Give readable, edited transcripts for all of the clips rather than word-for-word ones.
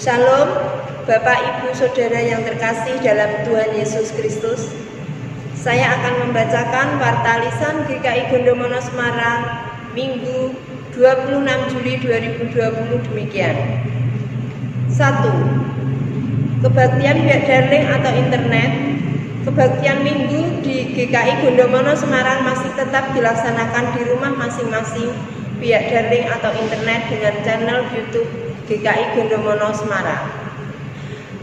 Shalom, Bapak, Ibu, Saudara yang terkasih dalam Tuhan Yesus Kristus. Saya akan membacakan Warta Lisan GKI Gondomono Semarang, Minggu 26 Juli 2020 demikian. 1. Kebaktian pihak daring atau internet. Kebaktian Minggu di GKI Gondomono Semarang masih tetap dilaksanakan di rumah masing-masing pihak daring atau internet dengan channel YouTube GKI Gondomono Semarang.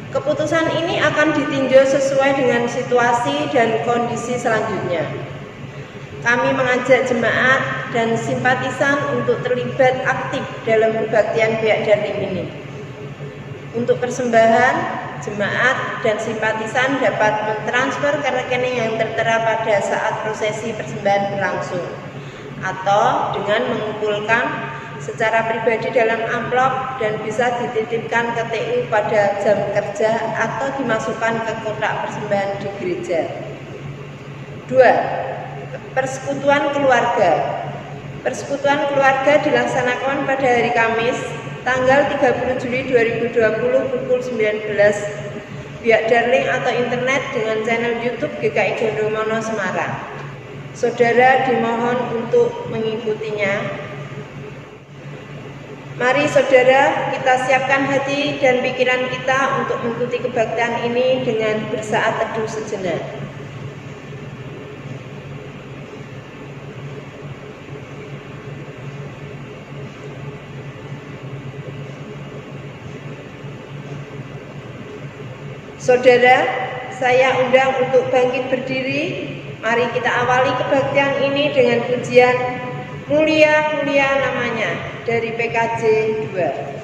Keputusan ini akan ditinjau sesuai dengan situasi dan kondisi selanjutnya. Kami mengajak jemaat dan simpatisan untuk terlibat aktif dalam kebaktian pihak daring ini. Untuk persembahan, jemaat dan simpatisan dapat mentransfer ke rekening yang tertera pada saat prosesi persembahan berlangsung, atau dengan mengumpulkan secara pribadi dalam amplop dan bisa dititipkan ke TU pada jam kerja atau dimasukkan ke kotak persembahan di gereja. 2. Persekutuan keluarga. Persekutuan keluarga dilaksanakan pada hari Kamis, tanggal 30 Juli 2020 pukul 19 pihak daring atau internet dengan channel YouTube GKI Gondomono Semarang. Saudara dimohon untuk mengikutinya. Mari saudara, kita siapkan hati dan pikiran kita untuk mengikuti kebaktian ini dengan bersaat teduh sejenak. Saudara, saya undang untuk bangkit berdiri. Mari kita awali kebaktian ini dengan pujian Mulia Mulia Namanya dari PKJ 2.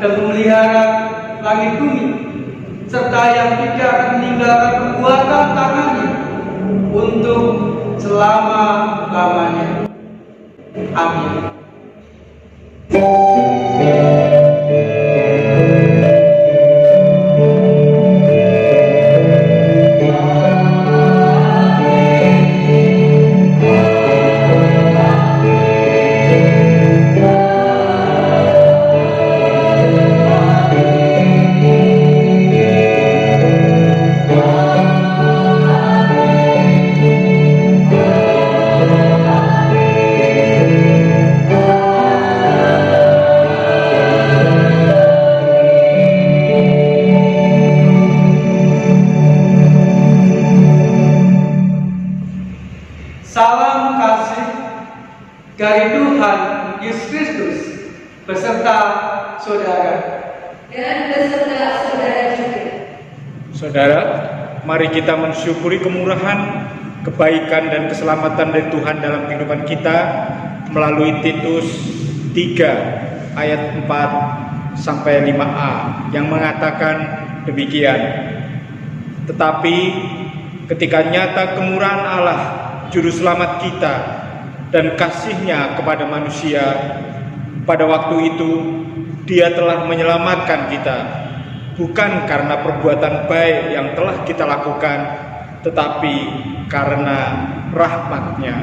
dan memelihara langit bumi, serta yang tidak meninggalkan perbuatan tangannya untuk selama-lamanya. Amin. Salam kasih dari Tuhan Yesus Kristus beserta saudara dan beserta saudara juga. Saudara, mari kita mensyukuri kemurahan, kebaikan dan keselamatan dari Tuhan dalam kehidupan kita melalui Titus 3 ayat 4 sampai 5a yang mengatakan demikian. Tetapi ketika nyata kemurahan Allah Juru Selamat kita dan kasih-Nya kepada manusia, pada waktu itu Dia telah menyelamatkan kita, bukan karena perbuatan baik yang telah kita lakukan, tetapi karena rahmat-Nya.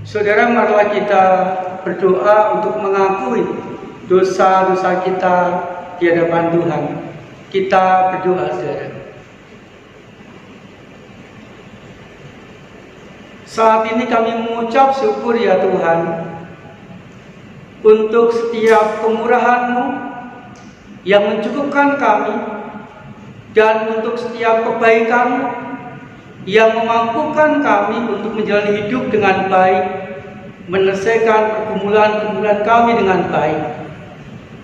Saudara, marilah kita berdoa untuk mengakui dosa-dosa kita di hadapan Tuhan. Kita berdoa, saudara. Saat ini kami mengucap syukur ya Tuhan untuk setiap kemurahan-Mu yang mencukupkan kami, dan untuk setiap kebaikan-Mu yang memampukan kami untuk menjalani hidup dengan baik, menyelesaikan pergumulan-pergumulan kami dengan baik.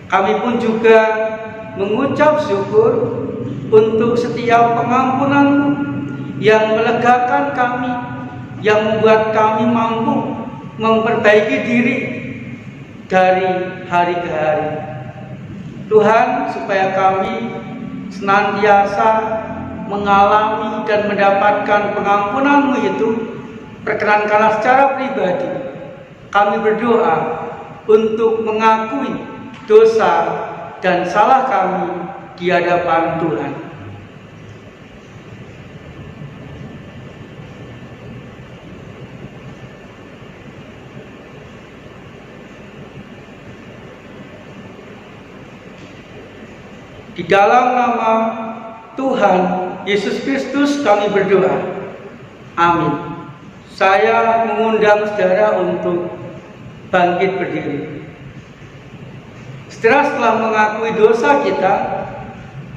Kami pun juga mengucap syukur untuk setiap pengampunan-Mu yang melegakan kami, yang membuat kami mampu memperbaiki diri dari hari ke hari. Tuhan, supaya kami senantiasa mengalami dan mendapatkan pengampunan-Mu itu, perkenankanlah secara pribadi kami berdoa untuk mengakui dosa dan salah kami di hadapan Tuhan. Di dalam nama Tuhan Yesus Kristus kami berdoa. Amin. Saya mengundang saudara untuk bangkit berdiri. Setelah mengakui dosa kita,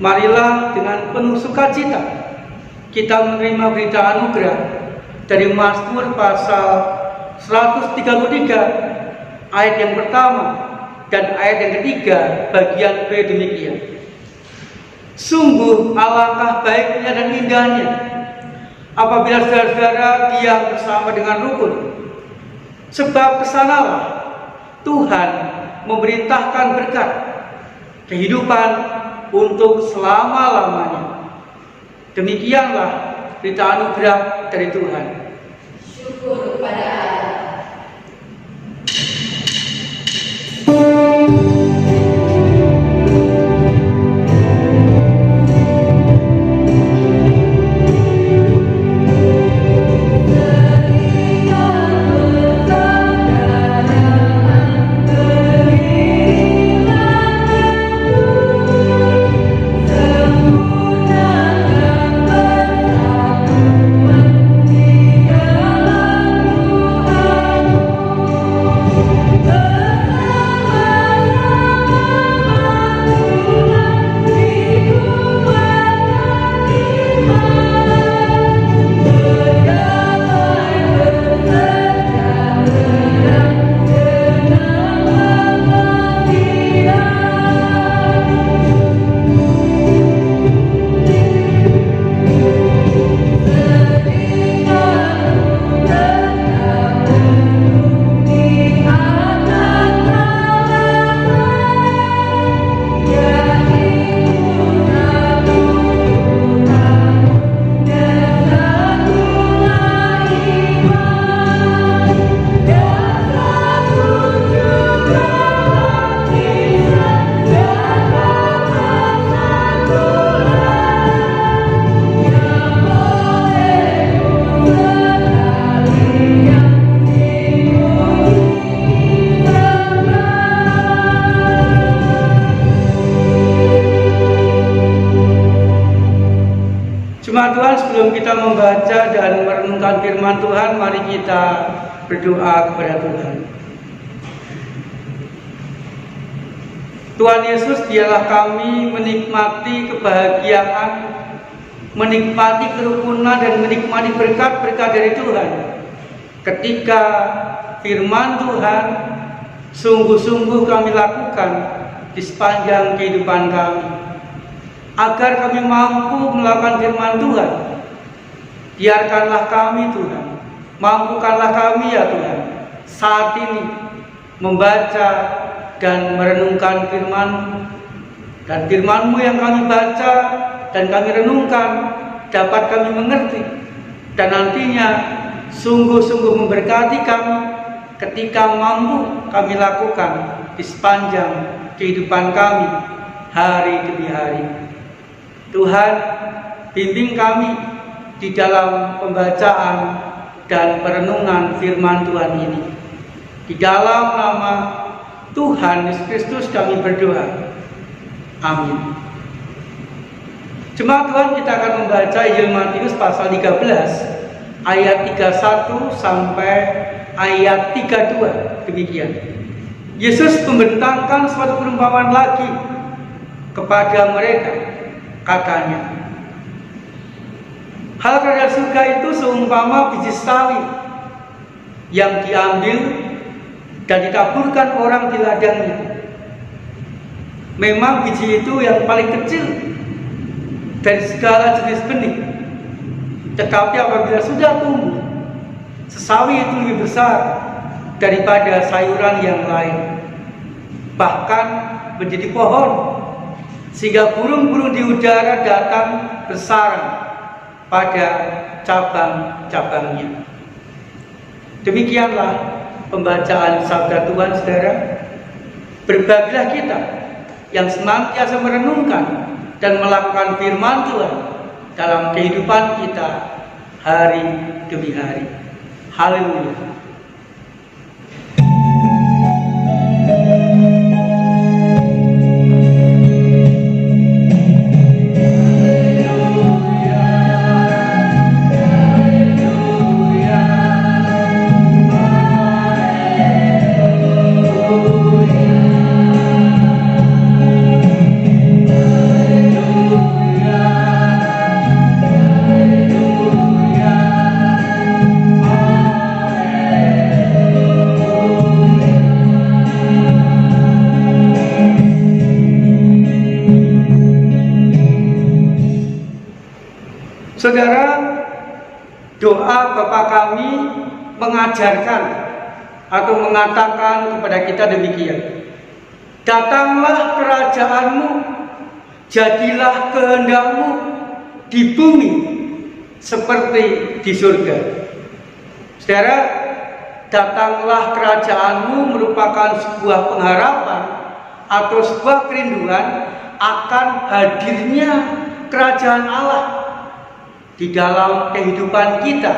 marilah dengan penuh sukacita kita menerima berita anugerah dari Mazmur pasal 133 ayat yang pertama dan ayat yang ketiga bagian B demikian. Sungguh alangkah baiknya dan indahnya apabila saudara-saudara diam bersama dengan rukun. Sebab kesanalah Tuhan memerintahkan berkat kehidupan untuk selama-lamanya. Demikianlah berita anugerah dari Tuhan. Syukur kepada Allah. Tuhan, sebelum kita membaca dan merenungkan firman Tuhan, mari kita berdoa kepada Tuhan. Tuhan Yesus, biarlah kami menikmati kebahagiaan, menikmati kerukunan dan menikmati berkat-berkat dari Tuhan. Ketika firman Tuhan sungguh-sungguh kami lakukan di sepanjang kehidupan kami, agar kami mampu melakukan firman Tuhan. Biarkanlah kami Tuhan, mampukanlah kami ya Tuhan, saat ini membaca dan merenungkan firman, dan firman-Mu yang kami baca dan kami renungkan dapat kami mengerti, dan nantinya sungguh-sungguh memberkati kami ketika mampu kami lakukan di sepanjang kehidupan kami hari demi hari. Tuhan, bimbing kami di dalam pembacaan dan perenungan firman Tuhan ini. Di dalam nama Tuhan Yesus Kristus kami berdoa. Amin. Jemaat Tuhan, kita akan membaca Injil Matius pasal 13 ayat 31 sampai ayat 32. Demikian. Yesus membentangkan suatu perumpamaan lagi kepada mereka. Katanya, hal kerajaan surga itu seumpama biji sawi yang diambil dan ditaburkan orang di ladangnya. Memang biji itu yang paling kecil dari segala jenis benih, tetapi apabila sudah tumbuh, sesawi itu lebih besar daripada sayuran yang lain, bahkan menjadi pohon, sehingga burung-burung di udara datang bersarang pada cabang-cabangnya. Demikianlah pembacaan sabda Tuhan, saudara. Berbahagialah kita yang senantiasa merenungkan dan melakukan firman Tuhan dalam kehidupan kita hari demi hari. Haleluya. Saudara, doa Bapa kami mengajarkan atau mengatakan kepada kita demikian. Datanglah kerajaan-Mu, jadilah kehendak-Mu di bumi seperti di surga. Saudara, datanglah kerajaan-Mu merupakan sebuah pengharapan atau sebuah kerinduan akan hadirnya kerajaan Allah di dalam kehidupan kita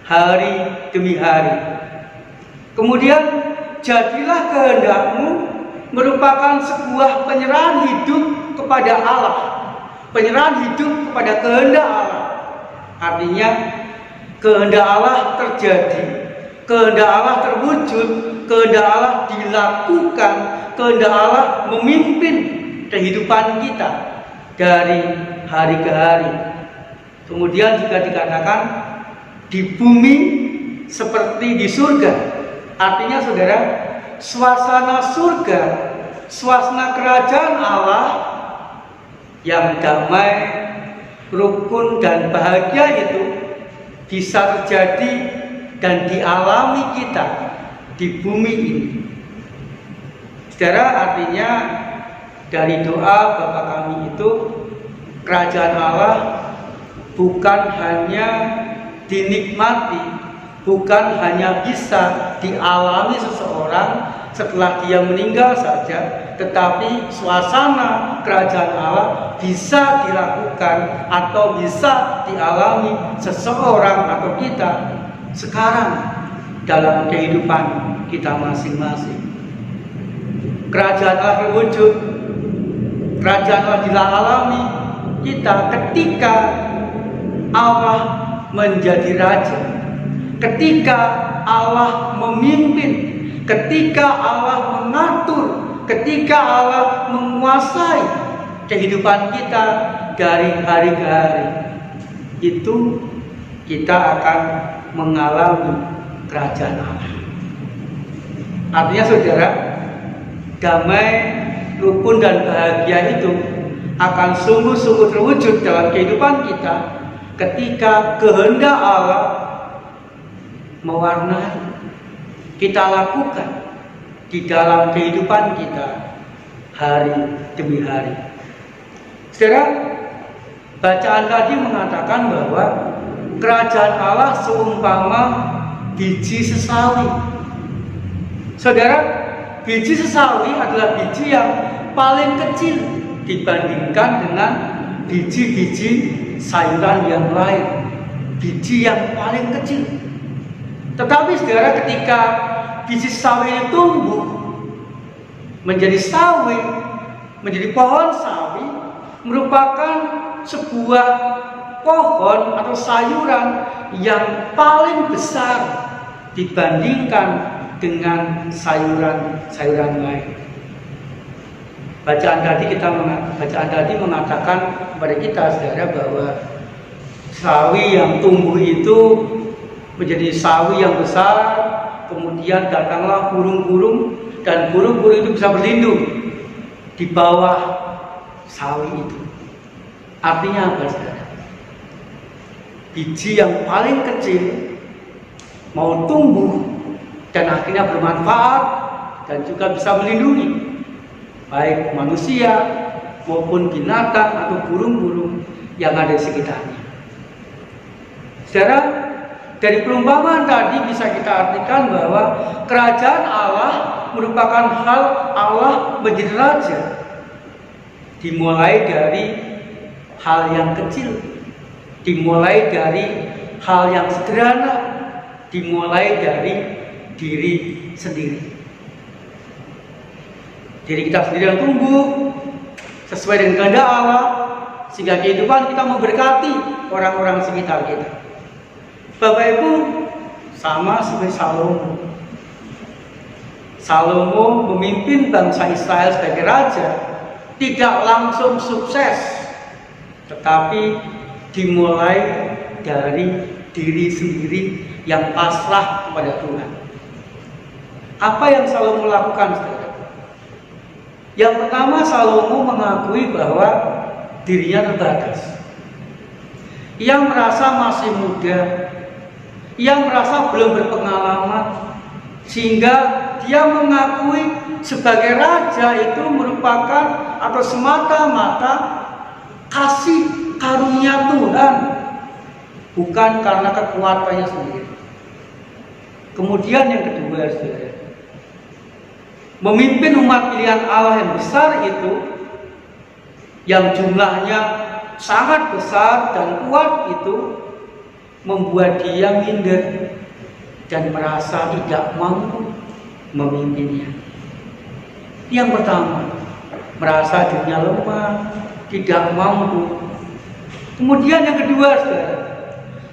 hari demi hari. Kemudian, jadilah kehendak-Mu merupakan sebuah penyerahan hidup kepada Allah, penyerahan hidup kepada kehendak Allah. Artinya, kehendak Allah terjadi, kehendak Allah terwujud, kehendak Allah dilakukan, kehendak Allah memimpin kehidupan kita dari hari ke hari. Kemudian juga dikatakan di bumi seperti di surga. Artinya saudara, suasana surga, suasana kerajaan Allah yang damai, rukun dan bahagia itu bisa terjadi dan dialami kita di bumi ini. Saudara, artinya dari doa Bapa kami itu, kerajaan Allah bukan hanya dinikmati, bukan hanya bisa dialami seseorang setelah dia meninggal saja, tetapi suasana kerajaan Allah bisa dilakukan atau bisa dialami seseorang atau kita sekarang dalam kehidupan kita masing-masing. Kerajaan Allah terwujud, kerajaan Allah dialami kita ketika Allah menjadi raja, ketika Allah memimpin, ketika Allah mengatur, ketika Allah menguasai kehidupan kita dari hari ke hari. Itu kita akan mengalami kerajaan Allah. Artinya saudara, damai, rukun dan bahagia itu akan sungguh-sungguh terwujud dalam kehidupan kita ketika kehendak Allah mewarnai, kita lakukan di dalam kehidupan kita hari demi hari. Saudara, bacaan tadi mengatakan bahwa kerajaan Allah seumpama biji sesawi. Saudara, biji sesawi adalah biji yang paling kecil dibandingkan dengan biji-biji sayuran yang lain. Biji yang paling kecil. Tetapi saudara, ketika biji sawi itu tumbuh menjadi sawi, menjadi pohon sawi, merupakan sebuah pohon atau sayuran yang paling besar dibandingkan dengan sayuran-sayuran lain. Bacaan tadi mengatakan kepada kita, saudara, bahwa sawi yang tumbuh itu menjadi sawi yang besar, kemudian datanglah burung-burung, dan burung-burung itu bisa berlindung di bawah sawi itu. Artinya apa, saudara? Biji yang paling kecil mau tumbuh dan akhirnya bermanfaat dan juga bisa melindungi baik manusia maupun binatang atau burung-burung yang ada di sekitarnya. Saudara, dari perumpamaan tadi bisa kita artikan bahwa kerajaan Allah merupakan hal Allah menjadi raja. Dimulai dari hal yang kecil, dimulai dari hal yang sederhana, dimulai dari diri sendiri. Diri kita sendiri yang tumbuh sesuai dengan kehendak Allah, sehingga kehidupan kita memberkati orang-orang sekitar kita. Bapak Ibu, sama seperti Salomo memimpin bangsa Israel sebagai raja, tidak langsung sukses, tetapi dimulai dari diri sendiri yang pasrah kepada Tuhan. Apa yang Salomo lakukan, saudara? Yang pertama, Salomo mengakui bahwa dirinya terbatas. Ia merasa masih muda, ia merasa belum berpengalaman, sehingga dia mengakui sebagai raja itu merupakan atau semata-mata kasih karunia Tuhan, bukan karena kekuatannya sendiri. Kemudian yang kedua, saudara, memimpin umat pilihan Allah yang besar itu, yang jumlahnya sangat besar dan kuat itu, membuat dia minder dan merasa tidak mampu memimpinnya. Yang pertama, merasa dirinya lemah, tidak mampu. Kemudian yang kedua, saudara,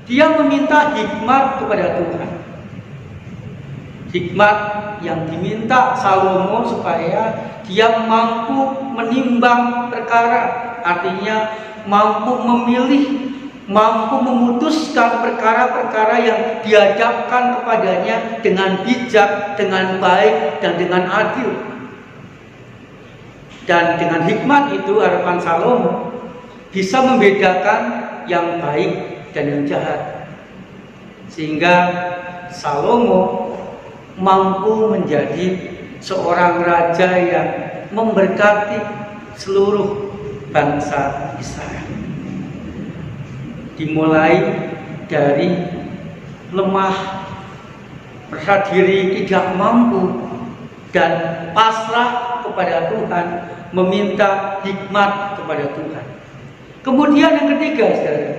dia meminta hikmat kepada Tuhan. Hikmat yang diminta Salomo supaya dia mampu menimbang perkara, artinya mampu memilih, mampu memutuskan perkara-perkara yang dihadapkan kepadanya dengan bijak, dengan baik, dan dengan adil. Dan dengan hikmat itu, harapan Salomo bisa membedakan yang baik dan yang jahat, sehingga Salomo mampu menjadi seorang raja yang memberkati seluruh bangsa Israel. Dimulai dari lemah, merasa diri tidak mampu, dan pasrah kepada Tuhan, meminta hikmat kepada Tuhan. Kemudian yang ketiga, saudara,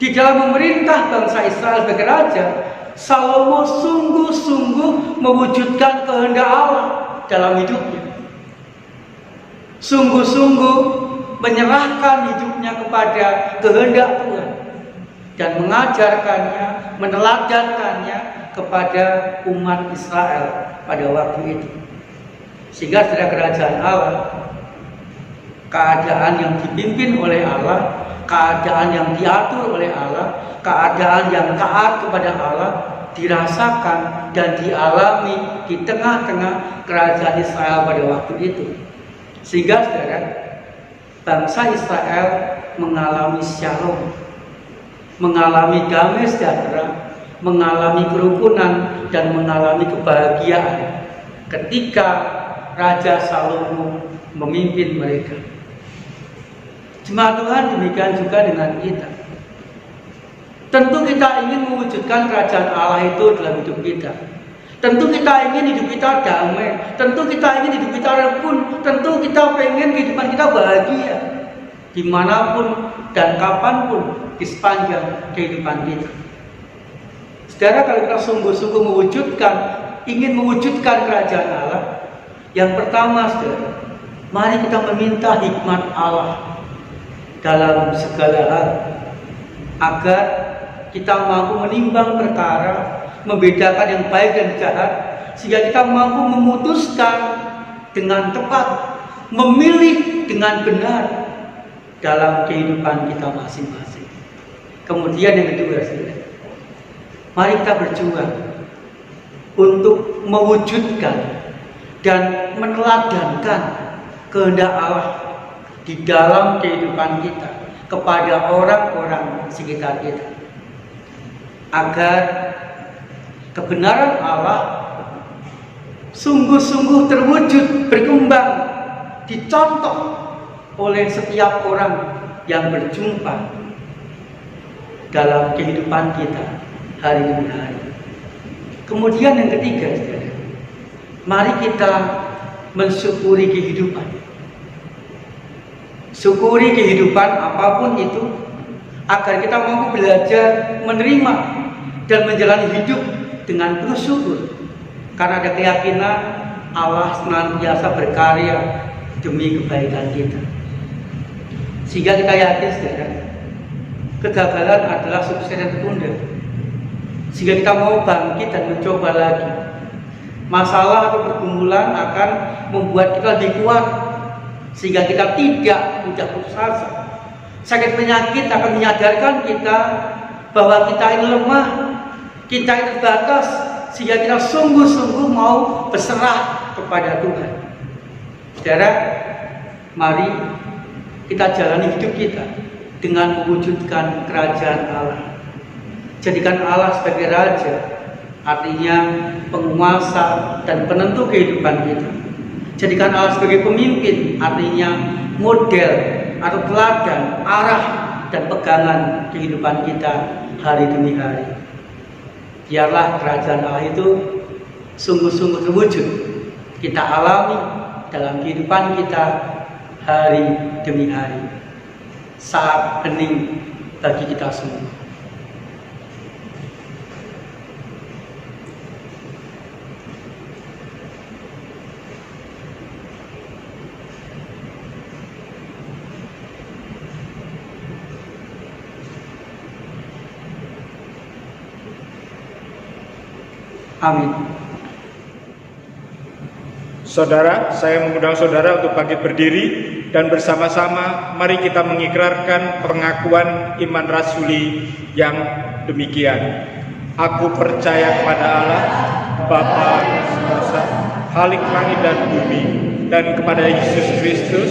di dalam memerintah bangsa Israel sebagai raja, Salomo sungguh-sungguh mewujudkan kehendak Allah dalam hidupnya. Sungguh-sungguh menyerahkan hidupnya kepada kehendak Tuhan dan mengajarkannya, meneladankannya kepada umat Israel pada waktu itu. Sehingga setelah kerajaan Allah, keadaan yang dipimpin oleh Allah, keadaan yang diatur oleh Allah, keadaan yang taat kepada Allah dirasakan dan dialami di tengah-tengah kerajaan Israel pada waktu itu. Sehingga saudara, bangsa Israel mengalami shalom, mengalami damai sejahtera, mengalami kerukunan, dan mengalami kebahagiaan ketika Raja Salomo memimpin mereka. Jemaat Tuhan, demikian juga dengan kita. Tentu kita ingin mewujudkan kerajaan Allah itu dalam hidup kita. Tentu kita ingin hidup kita damai. Tentu kita ingin hidup kita rukun. Tentu kita pengen kehidupan kita bahagia dimanapun dan kapanpun di sepanjang kehidupan kita. Saudara, kalau kita sungguh-sungguh ingin mewujudkan kerajaan Allah, yang pertama, saudara, mari kita meminta hikmat Allah dalam segala hal, agar kita mampu menimbang perkara, membedakan yang baik dan jahat, sehingga kita mampu memutuskan dengan tepat, memilih dengan benar dalam kehidupan kita masing-masing. Kemudian yang kedua, saudara, mari kita berjuang untuk mewujudkan dan meneladankan kehendak Allah di dalam kehidupan kita kepada orang-orang sekitar kita, agar kebenaran Allah sungguh-sungguh terwujud, berkembang, dicontoh oleh setiap orang yang berjumpa dalam kehidupan kita hari demi hari. Kemudian yang ketiga, saudara, mari kita mensyukuri kehidupan. Syukuri kehidupan apapun itu, agar kita mampu belajar menerima dan menjalani hidup dengan penuh syukur, karena ada keyakinan Allah senantiasa berkarya demi kebaikan kita. Sehingga kita yakin, saudara, kegagalan adalah sukses yang tertunda. Sehingga kita mau bangkit dan mencoba lagi. Masalah atau pergumulan akan membuat kita lebih kuat, sehingga kita tidak mudah putus asa. Sakit penyakit akan menyadarkan kita bahwa kita ini lemah, kita ini terbatas, sehingga kita sungguh-sungguh mau berserah kepada Tuhan. Saudara, mari kita jalani hidup kita dengan mewujudkan kerajaan Allah. Jadikan Allah sebagai Raja, artinya penguasa dan penentu kehidupan kita. Jadikan Allah sebagai pemimpin, artinya model atau teladan, arah dan pegangan kehidupan kita hari demi hari. Biarlah kerajaan Allah itu sungguh-sungguh terwujud, kita alami dalam kehidupan kita hari demi hari, saat hening bagi kita semua. Amin. Saudara, saya mengundang saudara untuk bangkit berdiri dan bersama-sama mari kita mengikrarkan pengakuan iman rasuli yang demikian. Aku percaya kepada Allah, Bapa yang Kuasa, Khalik langit dan bumi, dan kepada Yesus Kristus,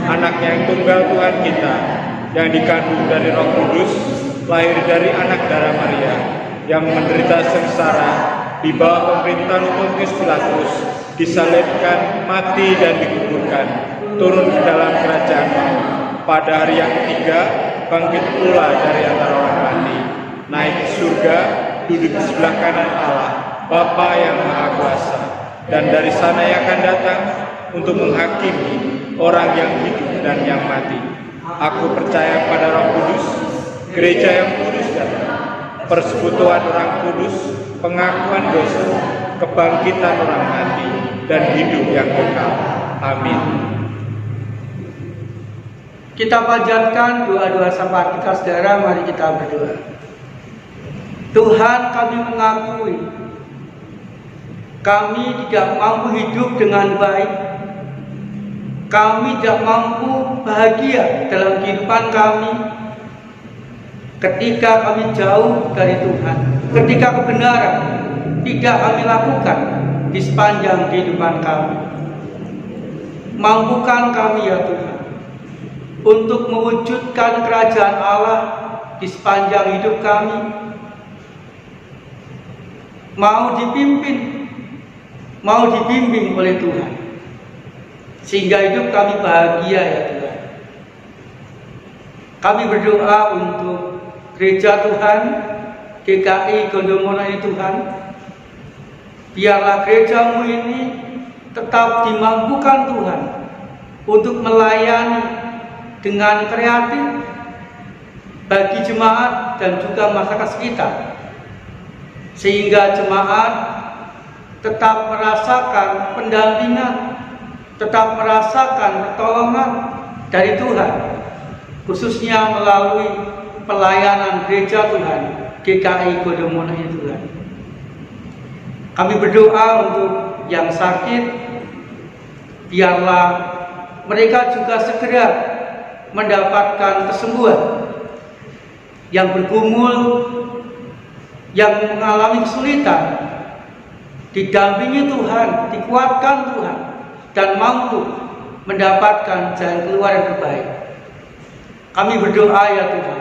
Anaknya yang tunggal Tuhan kita, yang dikandung dari Roh Kudus, lahir dari anak darah Maria, yang menderita sengsara di bawah pemerintahan Pontius Pilatus, disalibkan, mati dan dikuburkan, turun ke dalam kerajaan maut. Pada hari yang ketiga, bangkit pula dari antara orang mati, naik ke surga, duduk di sebelah kanan Allah, Bapa yang Maha Kuasa, dan dari sana yang akan datang untuk menghakimi orang yang hidup dan yang mati. Aku percaya pada Roh Kudus, gereja yang kudus dan persekutuan orang kudus, pengakuan dosa, kebangkitan orang mati, dan hidup yang kekal. Amin. Kita panjatkan doa-doa syafaat kita, saudara. Mari kita berdoa. Tuhan, kami mengakui kami tidak mampu hidup dengan baik. Kami tidak mampu bahagia dalam kehidupan kami ketika kami jauh dari Tuhan, ketika kebenaran tidak kami lakukan di sepanjang kehidupan kami. Mampukan kami ya Tuhan untuk mewujudkan kerajaan Allah di sepanjang hidup kami, mau dipimpin, mau dibimbing oleh Tuhan, sehingga hidup kami bahagia ya Tuhan. Kami berdoa untuk gereja Tuhan, GKI Gondomono ini Tuhan, biarlah gerejamu ini tetap dimampukan Tuhan untuk melayani dengan kreatif bagi jemaat dan juga masyarakat sekitar, sehingga jemaat tetap merasakan pendampingan, tetap merasakan pertolongan dari Tuhan, khususnya melalui pelayanan gereja Tuhan GKI Gondomono ini Tuhan. Kami berdoa untuk yang sakit, biarlah mereka juga segera mendapatkan kesembuhan. Yang bergumul, yang mengalami kesulitan, didampingi Tuhan, dikuatkan Tuhan, dan mampu mendapatkan jalan keluar yang terbaik. Kami berdoa ya Tuhan,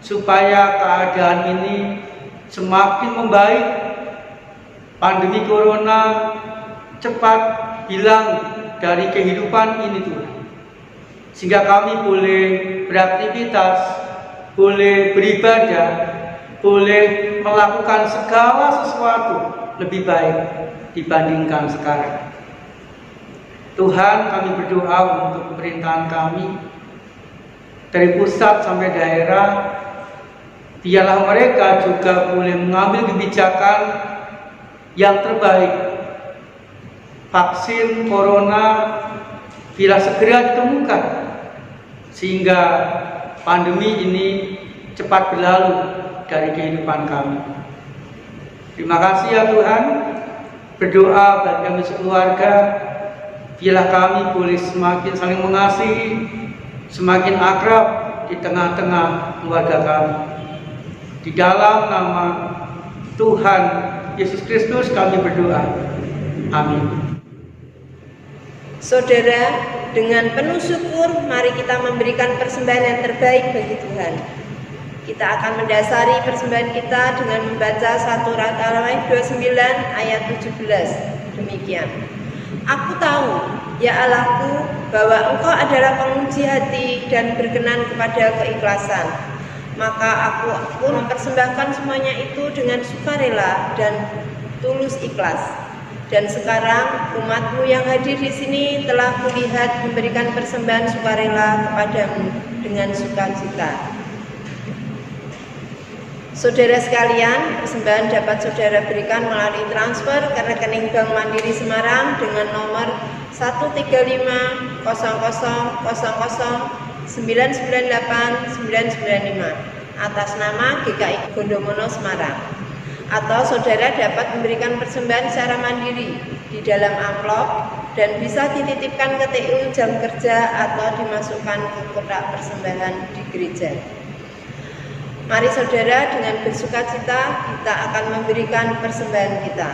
supaya keadaan ini semakin membaik, pandemi corona cepat hilang dari kehidupan ini Tuhan, sehingga kami boleh beraktivitas, boleh beribadah, boleh melakukan segala sesuatu lebih baik dibandingkan sekarang. Tuhan, kami berdoa untuk pemerintahan kami, dari pusat sampai daerah, biarlah mereka juga boleh mengambil kebijakan yang terbaik. Vaksin corona bila segera ditemukan, sehingga pandemi ini cepat berlalu dari kehidupan kami. Terima kasih ya Tuhan. Berdoa bagi kami sekeluarga, biarlah kami boleh semakin saling mengasihi, semakin akrab di tengah-tengah keluarga kami. Di dalam nama Tuhan Yesus Kristus kami berdoa. Amin. Saudara, dengan penuh syukur, mari kita memberikan persembahan yang terbaik bagi Tuhan. Kita akan mendasari persembahan kita dengan membaca 1 Rata-Rata 29 ayat 17. Demikian. Aku tahu, ya Allahku, bahwa Engkau adalah penguji hati dan berkenan kepada keikhlasan. Maka aku pun mempersembahkan semuanya itu dengan sukarela dan tulus ikhlas. Dan sekarang umatmu yang hadir di sini telah kulihat memberikan persembahan sukarela kepadamu dengan sukacita. Saudara sekalian, persembahan dapat saudara berikan melalui transfer ke rekening Bank Mandiri Semarang dengan nomor 1350000998995 atas nama GKI Gondomono Semarang. Atau saudara dapat memberikan persembahan secara mandiri di dalam amplop dan bisa dititipkan ke TU jam kerja atau dimasukkan ke kotak persembahan di gereja. Mari saudara, dengan bersukacita kita akan memberikan persembahan kita.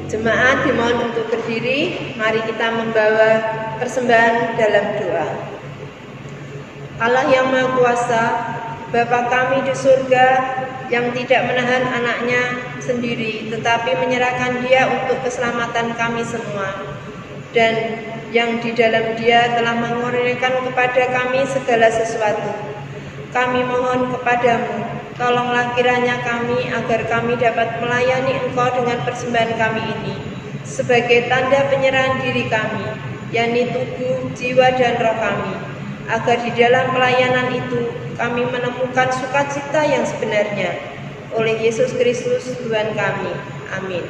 Jemaat dimohon untuk berdiri, mari kita membawa persembahan dalam doa. Allah yang Maha Kuasa, Bapa kami di surga yang tidak menahan anaknya sendiri, tetapi menyerahkan Dia untuk keselamatan kami semua, dan yang di dalam Dia telah mengurniakan kepada kami segala sesuatu. Kami mohon kepadamu, tolonglah kiranya kami agar kami dapat melayani Engkau dengan persembahan kami ini, sebagai tanda penyerahan diri kami, yakni tubuh, jiwa, dan roh kami, agar di dalam pelayanan itu kami menemukan sukacita yang sebenarnya. Oleh Yesus Kristus Tuhan kami. Amin.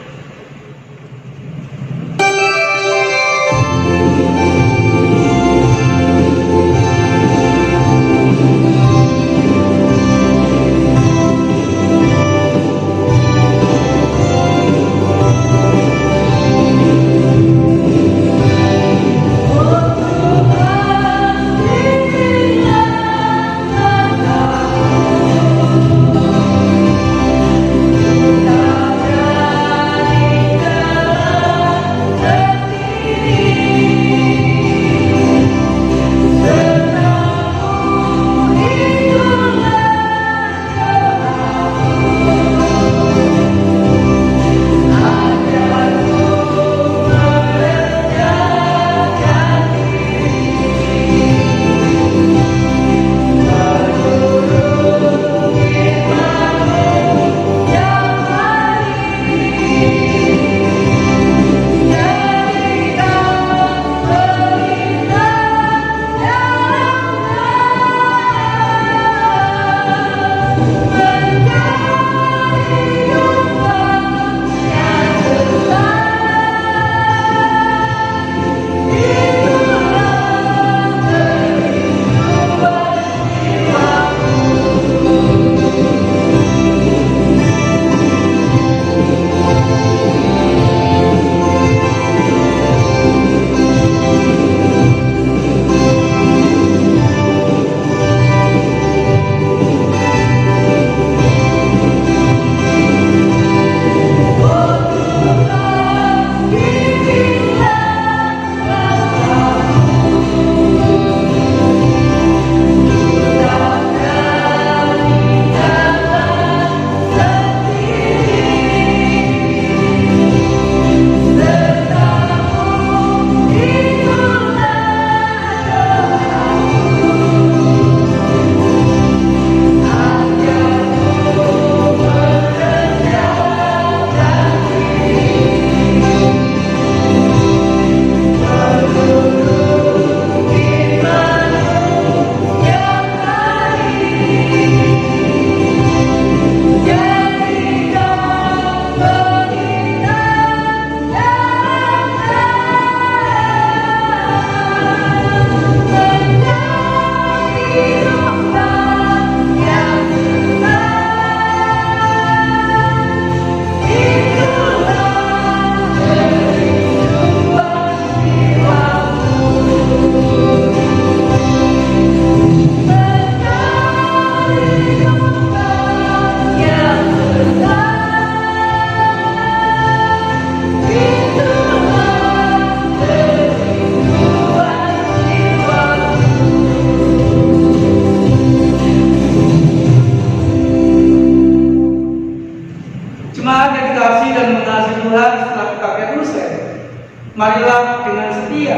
Marilah dengan setia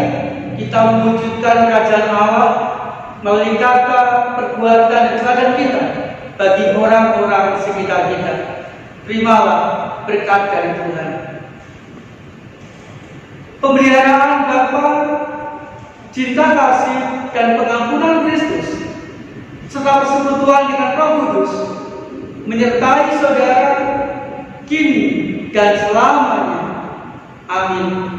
kita mewujudkan kerajaan Allah melalui kata, perbuatan, dan teladan kita bagi orang-orang di sekitar kita. Terimalah berkat dari Tuhan. Pemeliharaan Bapa, cinta kasih dan pengampunan Kristus, serta persekutuan dengan Roh Kudus menyertai saudara kini dan selamanya. Amin.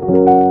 wabarakatuh.